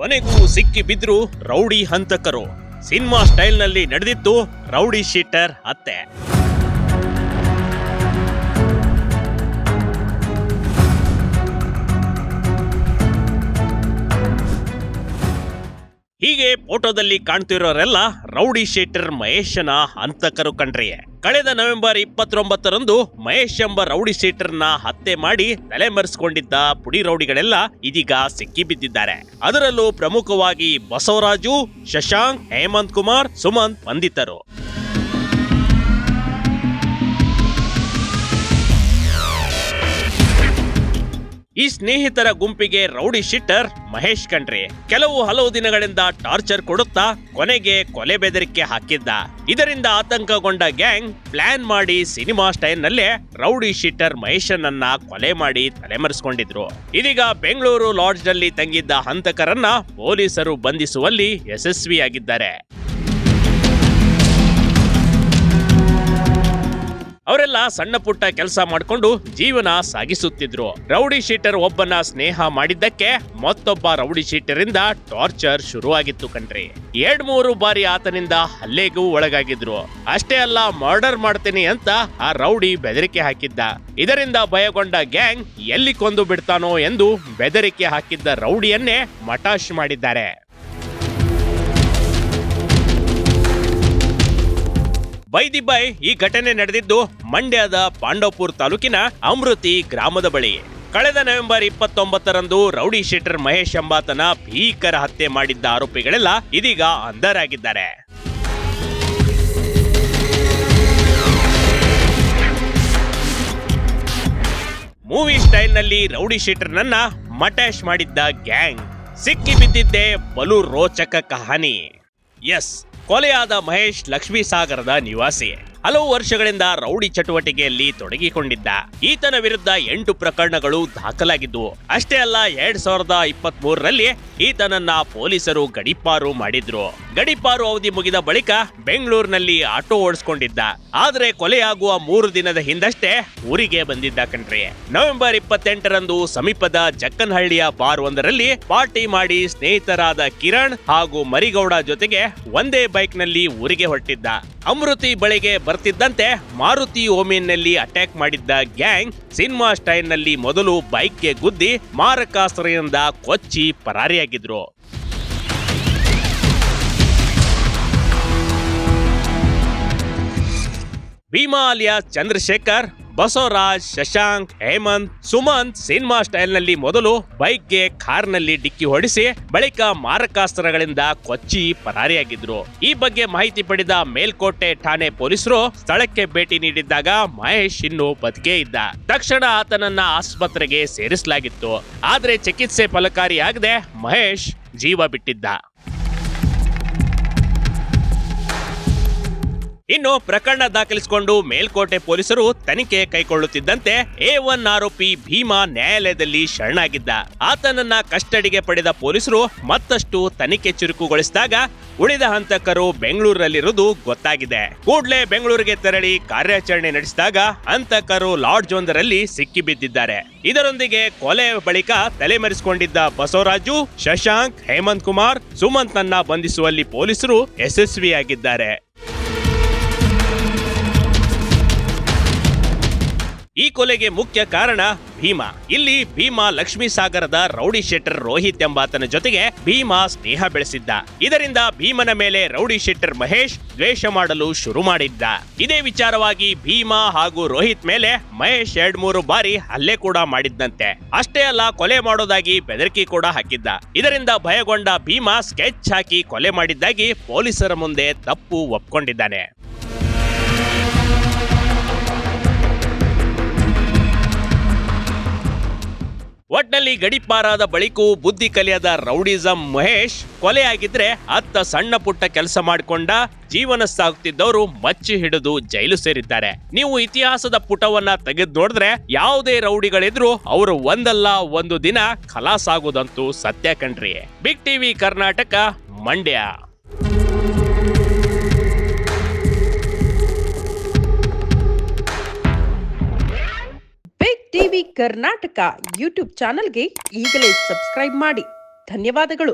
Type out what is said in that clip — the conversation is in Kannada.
ಕೊನೆಗೂ ಸಿಕ್ಕಿ ಬಿದ್ರು ರೌಡಿ ಹಂತಕರು. ಸಿನಿಮಾ ಸ್ಟೈಲ್ನಲ್ಲಿ ನಡೆದಿತ್ತು ರೌಡಿ ಶೀಟರ್ ಹತ್ಯೆ. ಹೀಗೆ ಫೋಟೋದಲ್ಲಿ ಕಾಣ್ತಿರೋರೆಲ್ಲ ರೌಡಿ ಶೀಟರ್ ಮಹೇಶನ ಹಂತಕರು ಕಣ್ರಿ. ಕಳೆದ ನವೆಂಬರ್ 29ರಂದು ಮಹೇಶ್ ಎಂಬ ರೌಡಿ ಶೀಟರ್ನ ಹತ್ಯೆ ಮಾಡಿ ತಲೆಮರೆಸಿಕೊಂಡಿದ್ದ ಪುಡಿ ರೌಡಿಗಳೆಲ್ಲ ಇದೀಗ ಸಿಕ್ಕಿ ಬಿದ್ದಿದ್ದಾರೆ. ಅದರಲ್ಲೂ ಪ್ರಮುಖವಾಗಿ ಬಸವರಾಜು, ಶಶಾಂಕ್, ಹೇಮಂತ್ ಕುಮಾರ್, ಸುಮಂತ್ ಬಂಧಿತರು. ಈ ಸ್ನೇಹಿತರ ಗುಂಪಿಗೆ ರೌಡಿ ಶೀಟರ್ ಮಹೇಶ್ ಕಣ್ರಿ. ಹಲವು ದಿನಗಳಿಂದ ಟಾರ್ಚರ್ ಕೊಡುತ್ತಾ ಕೊನೆಗೆ ಕೊಲೆ ಬೆದರಿಕೆ ಹಾಕಿದ್ದ. ಇದರಿಂದ ಆತಂಕಗೊಂಡ ಗ್ಯಾಂಗ್ ಪ್ಲಾನ್ ಮಾಡಿ ಸಿನಿಮಾ ಸ್ಟೈಲ್ ನಲ್ಲೇ ರೌಡಿ ಶೀಟರ್ ಮಹೇಶನನ್ನ ಕೊಲೆ ಮಾಡಿ ತಲೆಮರೆಸಿಕೊಂಡಿದ್ರು. ಇದೀಗ ಬೆಂಗಳೂರು ಲಾಡ್ಜ್ ನಲ್ಲಿ ತಂಗಿದ್ದ ಹಂತಕರನ್ನ ಪೊಲೀಸರು ಬಂಧಿಸುವಲ್ಲಿ ಯಶಸ್ವಿಯಾಗಿದ್ದಾರೆ. ಅವರೆಲ್ಲ ಸಣ್ಣ ಪುಟ್ಟ ಕೆಲಸ ಮಾಡಿಕೊಂಡು ಜೀವನ ಸಾಗಿಸುತ್ತಿದ್ರು. ರೌಡಿ ಶೀಟರ್ ಒಬ್ಬನ ಸ್ನೇಹ ಮಾಡಿದ್ದಕ್ಕೆ ಮತ್ತೊಬ್ಬ ರೌಡಿ ಶೀಟರ್ ಇಂದ ಟಾರ್ಚರ್ ಶುರುವಾಗಿತ್ತು ಕಣ್ರಿ. 2-3 ಬಾರಿ ಆತನಿಂದ ಹಲ್ಲೆಗೂ ಒಳಗಾಗಿದ್ರು. ಅಷ್ಟೇ ಅಲ್ಲ, ಮರ್ಡರ್ ಮಾಡ್ತೀನಿ ಅಂತ ಆ ರೌಡಿ ಬೆದರಿಕೆ ಹಾಕಿದ್ದ. ಇದರಿಂದ ಭಯಗೊಂಡ ಗ್ಯಾಂಗ್ ಎಲ್ಲಿ ಕೊಂದು ಬಿಡ್ತಾನೋ ಎಂದು ಬೆದರಿಕೆ ಹಾಕಿದ್ದ ರೌಡಿಯನ್ನೇ ಮಟಾಶ್ ಮಾಡಿದ್ದಾರೆ. ಬೈ ಈ ಘಟನೆ ನಡೆದಿದ್ದು ಮಂಡ್ಯದ ಪಾಂಡವಪುರ ತಾಲೂಕಿನ ಅಮೃತಿ ಗ್ರಾಮದ ಬಳಿ. ಕಳೆದ ನವೆಂಬರ್ 29ರಂದು ರೌಡಿ ಶೀಟರ್ ಮಹೇಶ್ ಎಂಬಾತನ ಭೀಕರ ಹತ್ಯೆ ಮಾಡಿದ್ದ ಆರೋಪಿಗಳೆಲ್ಲ ಇದೀಗ ಅಂಧರಾಗಿದ್ದಾರೆ. ಮೂವಿ ಸ್ಟೈಲ್ ನಲ್ಲಿ ರೌಡಿ ಶೀಟರ್ನನ್ನ ಮಟಾಶ್ ಮಾಡಿದ್ದ ಗ್ಯಾಂಗ್ ಸಿಕ್ಕಿ ಬಿದ್ದಿದ್ದೇ ಬಲು ರೋಚಕ ಕಹಾನಿ. ಎಸ್, ಕೊಲೆಯಾದ ಮಹೇಶ್ ಲಕ್ಷ್ಮೀ ಸಾಗರದ ನಿವಾಸಿ. ಹಲವು ವರ್ಷಗಳಿಂದ ರೌಡಿ ಚಟುವಟಿಕೆಯಲ್ಲಿ ತೊಡಗಿಕೊಂಡಿದ್ದ. ಈತನ ವಿರುದ್ಧ 8 ಪ್ರಕರಣಗಳು ದಾಖಲಾಗಿದ್ದವು. ಅಷ್ಟೇ ಅಲ್ಲ, 2023ರಲ್ಲಿ ಈತನನ್ನ ಪೊಲೀಸರು ಗಡೀಪಾರು ಮಾಡಿದ್ರು. ಗಡೀಪಾರು ಅವಧಿ ಮುಗಿದ ಬಳಿಕ ಬೆಂಗಳೂರಿನಲ್ಲಿ ಆಟೋ ಓಡಿಸ್ಕೊಂಡಿದ್ದ. ಆದ್ರೆ ಕೊಲೆಯಾಗುವ 3 ದಿನದ ಹಿಂದಷ್ಟೇ ಊರಿಗೆ ಬಂದಿದ್ದ ಕಣ್ರಿ. ನವೆಂಬರ್ 28ರಂದು ಸಮೀಪದ ಜಕ್ಕನಹಳ್ಳಿಯ ಬಾರ್ ಒಂದರಲ್ಲಿ ಪಾರ್ಟಿ ಮಾಡಿ ಸ್ನೇಹಿತರಾದ ಕಿರಣ್ ಹಾಗೂ ಮರಿಗೌಡ ಜೊತೆಗೆ ಒಂದೇ ಬೈಕ್ ನಲ್ಲಿ ಊರಿಗೆ ಹೊರಟಿದ್ದ. ಅಮೃತಿ ಬಳಿಗೆ ಬರ್ತಿದ್ದಂತೆ ಮಾರುತಿ ಓಮಿನ್ನಲ್ಲಿ ಅಟ್ಯಾಕ್ ಮಾಡಿದ್ದ ಗ್ಯಾಂಗ್ ಸಿನಿಮಾ ಸ್ಟೈಲ್ ನಲ್ಲಿ ಮೊದಲು ಬೈಕ್ಗೆ ಗುದ್ದಿ ಮಾರಕಾಸ್ತ್ರದಿಂದ ಕೊಚ್ಚಿ ಪರಾರಿಯಾಗಿದ್ರು. Bhima alias Chandrashekar, Basavaraj, Shashank, Hemanth, Sumanth cinema style ನಲ್ಲಿ ಮೊದಲು ಬೈಕ್ಗೆ ಕಾರ್ನಲ್ಲಿ ಡಿಕ್ಕಿ ಹೊಡಿಸಿ ಬಳಿಕ ಮಾರಕಾಸ್ತ್ರಗಳಿಂದ ಕೊಚ್ಚಿ ಪರಾರಿಯಾಗಿದ್ರು. ಈ ಬಗ್ಗೆ ಮಾಹಿತಿ ಪಡೆದ ಮೇಲ್ಕೋಟೆ ಠಾಣೆ ಪೊಲೀಸರು ಸ್ಥಳಕ್ಕೆ ಭೇಟಿ ನೀಡಿದ್ದಾಗ ಮಹೇಶ್ ಇನ್ನೂ ಬದುಕೇ ಇದ್ದ. ತಕ್ಷಣ ಆತನನ್ನ ಆಸ್ಪತ್ರೆಗೆ ಸೇರಿಸಲಾಗಿತ್ತು. ಆದ್ರೆ ಚಿಕಿತ್ಸೆ ಫಲಕಾರಿಯಾಗದೆ ಮಹೇಶ್ ಜೀವ ಬಿಟ್ಟಿದ್ದ. ಇನ್ನು ಪ್ರಕರಣ ದಾಖಲಿಸಿಕೊಂಡು ಮೇಲ್ಕೋಟೆ ಪೊಲೀಸರು ತನಿಖೆ ಕೈಗೊಳ್ಳುತ್ತಿದ್ದಂತೆ A1 ಆರೋಪಿ ಭೀಮಾ ನ್ಯಾಯಾಲಯದಲ್ಲಿ ಶರಣಾಗಿದ್ದ. ಆತನನ್ನ ಕಸ್ಟಡಿಗೆ ಪಡೆದ ಪೊಲೀಸರು ಮತ್ತಷ್ಟು ತನಿಖೆ ಚುರುಕುಗೊಳಿಸಿದಾಗ ಉಳಿದ ಹಂತಕರು ಬೆಂಗಳೂರಲ್ಲಿರುವುದು ಗೊತ್ತಾಗಿದೆ. ಕೂಡಲೇ ಬೆಂಗಳೂರಿಗೆ ತೆರಳಿ ಕಾರ್ಯಾಚರಣೆ ನಡೆಸಿದಾಗ ಹಂತಕರು ಲಾಡ್ಜ್ ಒಂದರಲ್ಲಿ ಸಿಕ್ಕಿ ಬಿದ್ದಿದ್ದಾರೆ. ಇದರೊಂದಿಗೆ ಕೊಲೆ ಬಳಿಕ ತಲೆಮರೆಸಿಕೊಂಡಿದ್ದ ಬಸವರಾಜು, ಶಶಾಂಕ್, ಹೇಮಂತ್ ಕುಮಾರ್, ಸುಮಂತ್ ನನ್ನ ಬಂಧಿಸುವಲ್ಲಿ ಪೊಲೀಸರು ಯಶಸ್ವಿಯಾಗಿದ್ದಾರೆ. ಈ ಕೊಲೆಗೆ ಮುಖ್ಯ ಕಾರಣ ಭೀಮಾ. ಇಲ್ಲಿ ಭೀಮಾ ಲಕ್ಷ್ಮೀ ಸಾಗರದ ರೌಡಿ ಶೀಟರ್ ರೋಹಿತ್ ಎಂಬಾತನ ಜೊತೆಗೆ ಭೀಮಾ ಸ್ನೇಹ ಬೆಳೆಸಿದ್ದ. ಇದರಿಂದ ಭೀಮನ ಮೇಲೆ ರೌಡಿ ಶೀಟರ್ ಮಹೇಶ್ ದ್ವೇಷ ಮಾಡಲು ಶುರು ಮಾಡಿದ್ದ. ಇದೇ ವಿಚಾರವಾಗಿ ಭೀಮಾ ಹಾಗೂ ರೋಹಿತ್ ಮೇಲೆ ಮಹೇಶ್ 2-3 ಬಾರಿ ಹಲ್ಲೆ ಕೂಡ ಮಾಡಿದ್ದಂತೆ. ಅಷ್ಟೇ ಅಲ್ಲ, ಕೊಲೆ ಮಾಡೋದಾಗಿ ಬೆದರಿಕೆ ಕೂಡ ಹಾಕಿದ್ದ. ಇದರಿಂದ ಭಯಗೊಂಡ ಭೀಮಾ ಸ್ಕೆಚ್ ಹಾಕಿ ಕೊಲೆ ಮಾಡಿದ್ದಾಗಿ ಪೊಲೀಸರ ಮುಂದೆ ತಪ್ಪು ಒಪ್ಕೊಂಡಿದ್ದಾನೆ. ಒಟ್ನಲ್ಲಿ ಗಡೀಪಾರಾದ ಬಳಿಕೂ ಬುದ್ಧಿ ಕಲಿಯದ ರೌಡಿಸಂ ಮಹೇಶ್ ಕೊಲೆಯಾಗಿದ್ರೆ ಅತ್ತ ಸಣ್ಣ ಪುಟ್ಟ ಕೆಲಸ ಮಾಡಿಕೊಂಡ ಜೀವನ ಸಾಗುತ್ತಿದ್ದವರು ಮಚ್ಚಿ ಹಿಡಿದು ಜೈಲು ಸೇರಿದ್ದಾರೆ. ನೀವು ಇತಿಹಾಸದ ಪುಟವನ್ನ ತೆಗೆದು ನೋಡಿದ್ರೆ ಯಾವುದೇ ರೌಡಿಗಳಿದ್ರು ಅವರು ಒಂದಲ್ಲ ಒಂದು ದಿನ ಖಲಾಸ್ ಆಗೋದಂತೂ ಸತ್ಯ ಕಣ್ರಿ. Big TV Karnataka, Mandya. Big TV Karnataka YouTube ಚಾನೆಲ್ಗೆ ಈಗಲೇ ಸಬ್ಸ್ಕ್ರೈಬ್ ಮಾಡಿ. ಧನ್ಯವಾದಗಳು.